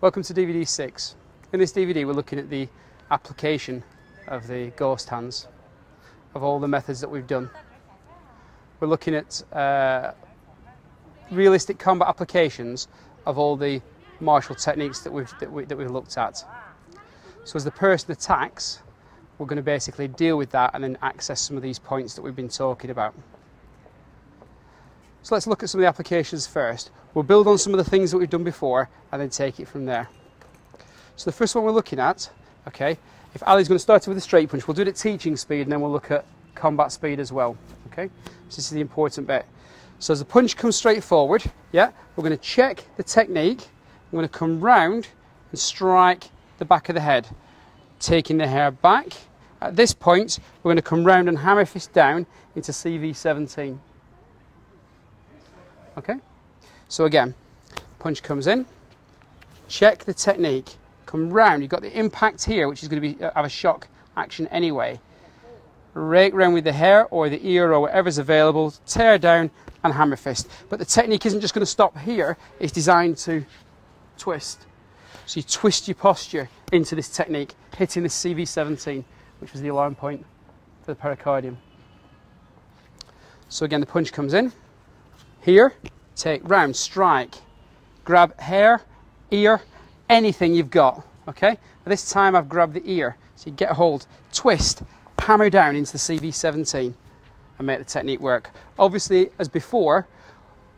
Welcome to DVD 6. In this DVD we're looking at the application of the ghost hands, of all the methods that we've done. We're looking at realistic combat applications of all the martial techniques that we've looked at. So as the person attacks, we're going to basically deal with that and then access some of these points that we've been talking about. So let's look at some of the applications first. We'll build on some of the things that we've done before and then take it from there. So the first one we're looking at, okay, if Ali's going to start with a straight punch, we'll do it at teaching speed and then we'll look at combat speed as well, okay? So this is the important bit. So as the punch comes straight forward, yeah, we're going to check the technique. I'm going to come round and strike the back of the head, taking the hair back. At this point, we're going to come round and hammer fist down into CV17. Okay, so again, punch comes in, check the technique, come round, you've got the impact here, which is going to be have a shock action anyway. Rake round with the hair or the ear or whatever's available, tear down and hammer fist. But the technique isn't just going to stop here, it's designed to twist. So you twist your posture into this technique, hitting this CV17, which was the alarm point for the pericardium. So again, the punch comes in. Here, take round, strike, grab hair, ear, anything you've got, okay? This time I've grabbed the ear, so you get a hold, twist, hammer down into the CV17 and make the technique work. Obviously, as before,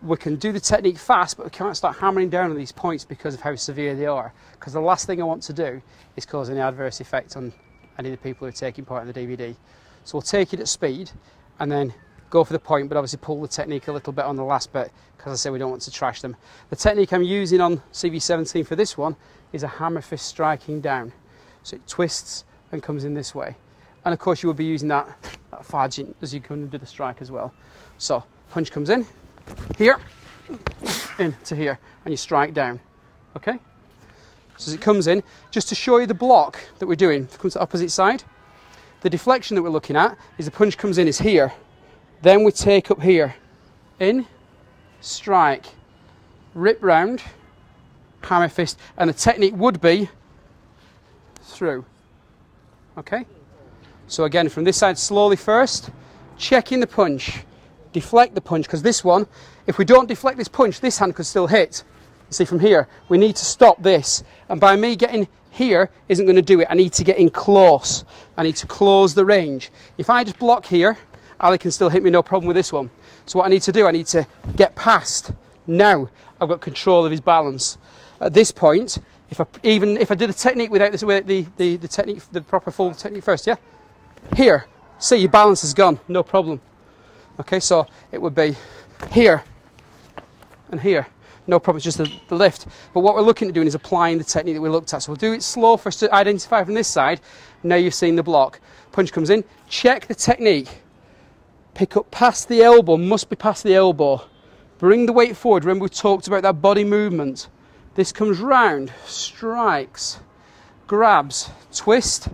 we can do the technique fast, but we can't start hammering down on these points because of how severe they are. Because the last thing I want to do is cause any adverse effect on any of the people who are taking part in the DVD. So we'll take it at speed and then go for the point, but obviously pull the technique a little bit on the last bit, because I say we don't want to trash them. The technique I'm using on CV17 for this one is a hammer fist striking down. So it twists and comes in this way. And of course you will be using that Fa Jing as you come do the strike as well. So punch comes in, here, into here, and you strike down, okay? So as it comes in, just to show you the block that we're doing, if it comes to the opposite side, the deflection that we're looking at is the punch comes in is here. Then we take up here, in, strike, rip round, hammer fist, and the technique would be through. Okay? So again, from this side slowly first, checking the punch, deflect the punch, because this one, if we don't deflect this punch, this hand could still hit. You see from here, we need to stop this. And by me getting here isn't going to do it. I need to get in close. I need to close the range. If I just block here, Ali can still hit me, no problem with this one. So what I need to do, I need to get past. Now I've got control of his balance. At this point, if I do the technique without this, the technique, the proper full technique first, yeah? Here, see your balance is gone, no problem. Okay, so it would be here and here, no problem, it's just the lift. But what we're looking at doing is applying the technique that we looked at. So we'll do it slow first to identify from this side. Now you've seen the block. Punch comes in, check the technique. Pick up past the elbow, must be past the elbow. Bring the weight forward. Remember we talked about that body movement. This comes round, strikes, grabs, twist,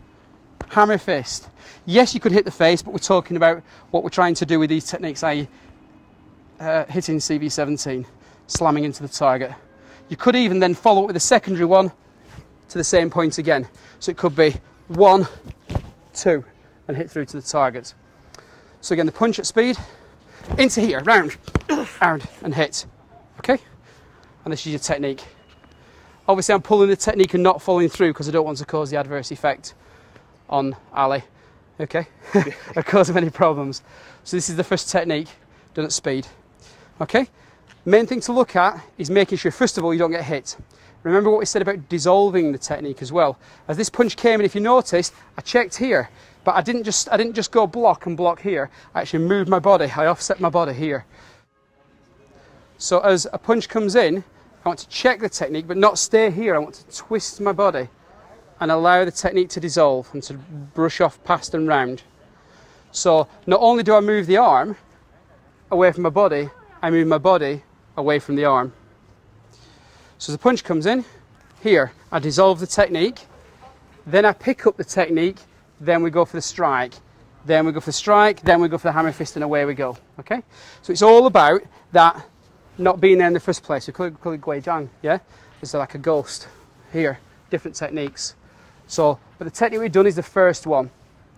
hammer fist. Yes, you could hit the face, but we're talking about what we're trying to do with these techniques, i.e. hitting CV17, slamming into the target. You could even then follow up with a secondary one to the same point again. So it could be 1, 2, and hit through to the target. So again, the punch at speed, into here, round, and hit, okay? And this is your technique. Obviously I'm pulling the technique and not following through because I don't want to cause the adverse effect on Ali, okay? Or cause him any problems. So this is the first technique done at speed, okay? Main thing to look at is making sure, first of all, you don't get hit. Remember what we said about dissolving the technique as well. As this punch came in, if you noticed, I checked here. But I didn't just go block and block here. I actually moved my body. I offset my body here. So as a punch comes in, I want to check the technique, but not stay here. I want to twist my body and allow the technique to dissolve and to brush off past and round. So not only do I move the arm away from my body, I move my body away from the arm. So as the punch comes in, here, I dissolve the technique. Then I pick up the technique. Then we go for the strike, then we go for the strike, then we go for the hammer fist, and away we go, okay? So it's all about that not being there in the first place. We call it Zhang, yeah? It's like a ghost here, different techniques. So, but the technique we've done is the first one,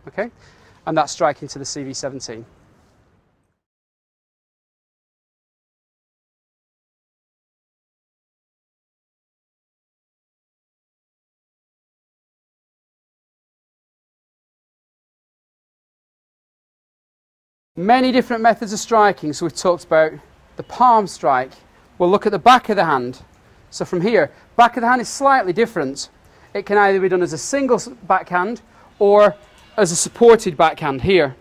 okay? And that's striking to the CV17. Many different methods of striking. So we've talked about the palm strike. We'll look at the back of the hand. So from here, back of the hand is slightly different. It can either be done as a single backhand or as a supported backhand here.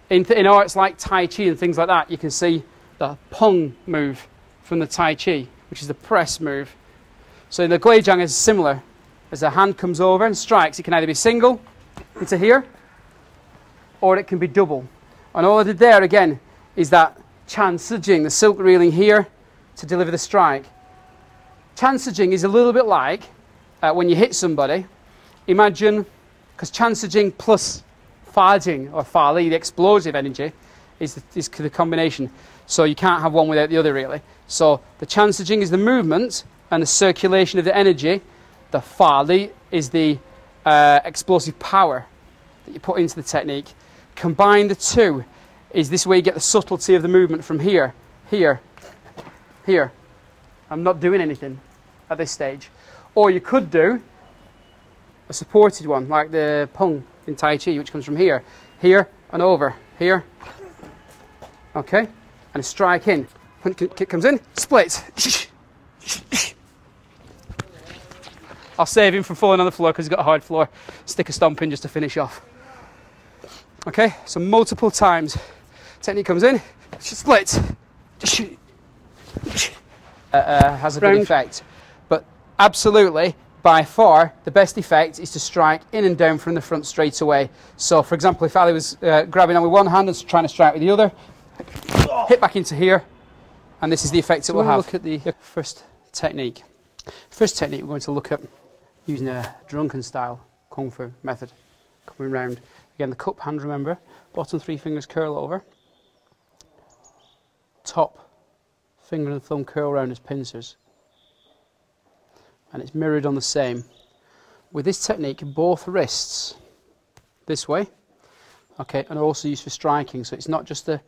In arts like Tai Chi and things like that, you can see the pung move from the Tai Chi, which is the press move. So in the Zhang is similar. As the hand comes over and strikes, it can either be single into here or it can be double. And all I did there again is that Chan Si Jing, the silk reeling here to deliver the strike. Chan Si Jing is a little bit like when you hit somebody. Imagine, because Chan Si Jing plus Fa Jing or Fa Li, the explosive energy, is the combination. So you can't have one without the other really. So the Chan Si Jing is the movement and the circulation of the energy. The Fa Li is the explosive power that you put into the technique. Combine the two is this way you get the subtlety of the movement from here, here, here. I'm not doing anything at this stage. Or you could do a supported one like the pung in Tai Chi, which comes from here, here and over, here. Okay, and a strike in. Kick comes in, split. I'll save him from falling on the floor because he's got a hard floor. Stick a stomp in just to finish off. Okay, so multiple times. Technique comes in, split. Has a good effect. But absolutely, by far, the best effect is to strike in and down from the front straight away. So, for example, if Ali was grabbing on with one hand and trying to strike with the other, hit back into here, and this is the effect it will have. Look at the first technique. First technique we're going to look at using a drunken style Kung Fu method. Coming round. Again, the cup hand, remember, bottom 3 fingers curl over, top finger and thumb curl round as pincers, and it's mirrored on the same. With this technique, both wrists this way, okay, and are also used for striking, so it's not just the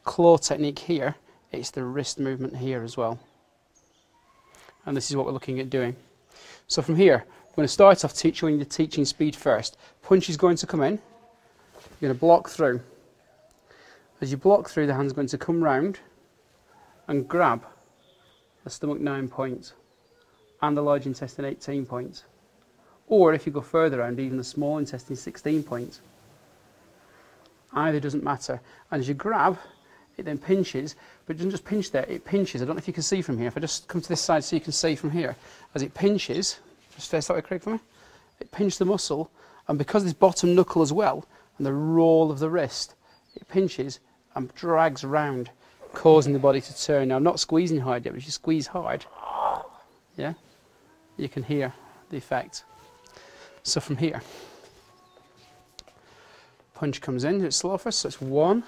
claw technique here, it's the wrist movement here as well. And this is what we're looking at doing. So from here, we're going to start off teaching the teaching speed first. Punch is going to come in. You're going to block through. As you block through, the hand's going to come round and grab the stomach 9 points and the large intestine 18 points. Or if you go further around, even the small intestine 16 points. Either doesn't matter. And as you grab, it then pinches, but it doesn't just pinch there, it pinches. I don't know if you can see from here. If I just come to this side so you can see from here. As it pinches, just face that way, Craig, for me. It pinches the muscle, and because this bottom knuckle as well, and the roll of the wrist, it pinches and drags round, causing the body to turn. Now, I'm not squeezing hard yet, but if you squeeze hard, yeah, you can hear the effect. So from here, punch comes in, it's slow first, so it's 1,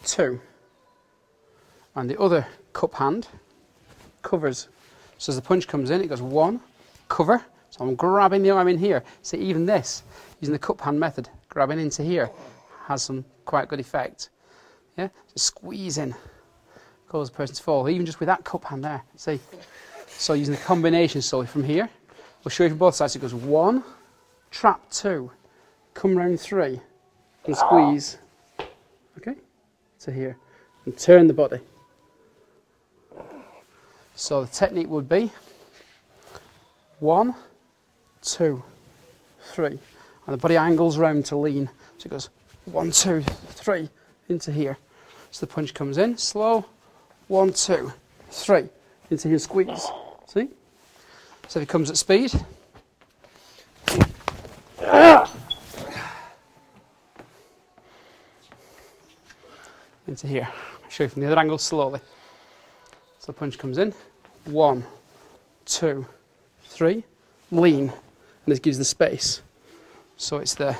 2, and the other cup hand covers. So as the punch comes in, it goes 1, cover, so I'm grabbing the arm in here. So even this, using the cup hand method, grabbing into here, has some quite good effect. Yeah, so squeeze in, cause the person to fall, even just with that cup hand there, see? So using the combination, so from here, we'll show you from both sides, it goes 1, trap 2, come round 3, and squeeze, okay, to here, and turn the body. So the technique would be 1, 2, 3, and the body angles round to lean, so it goes 1, 2, 3, into here. So the punch comes in, slow, 1, 2, 3, into here, squeeze, see? So if it comes at speed, into here. I'll show you from the other angle slowly. So the punch comes in, 1, 2, 3, lean, and this gives the space. So it's the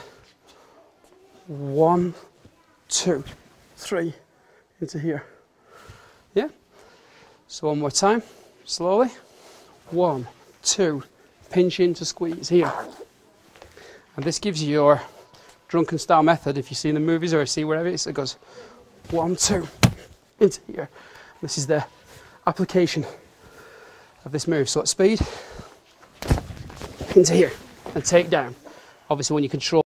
1, 2, 3, into here. Yeah? So one more time, slowly. 1, 2, pinch in to squeeze here. And this gives you your drunken style method. If you see in the movies or see wherever it goes 1, 2 into here. This is the application of this move. So at speed, into here and take down. Obviously when you control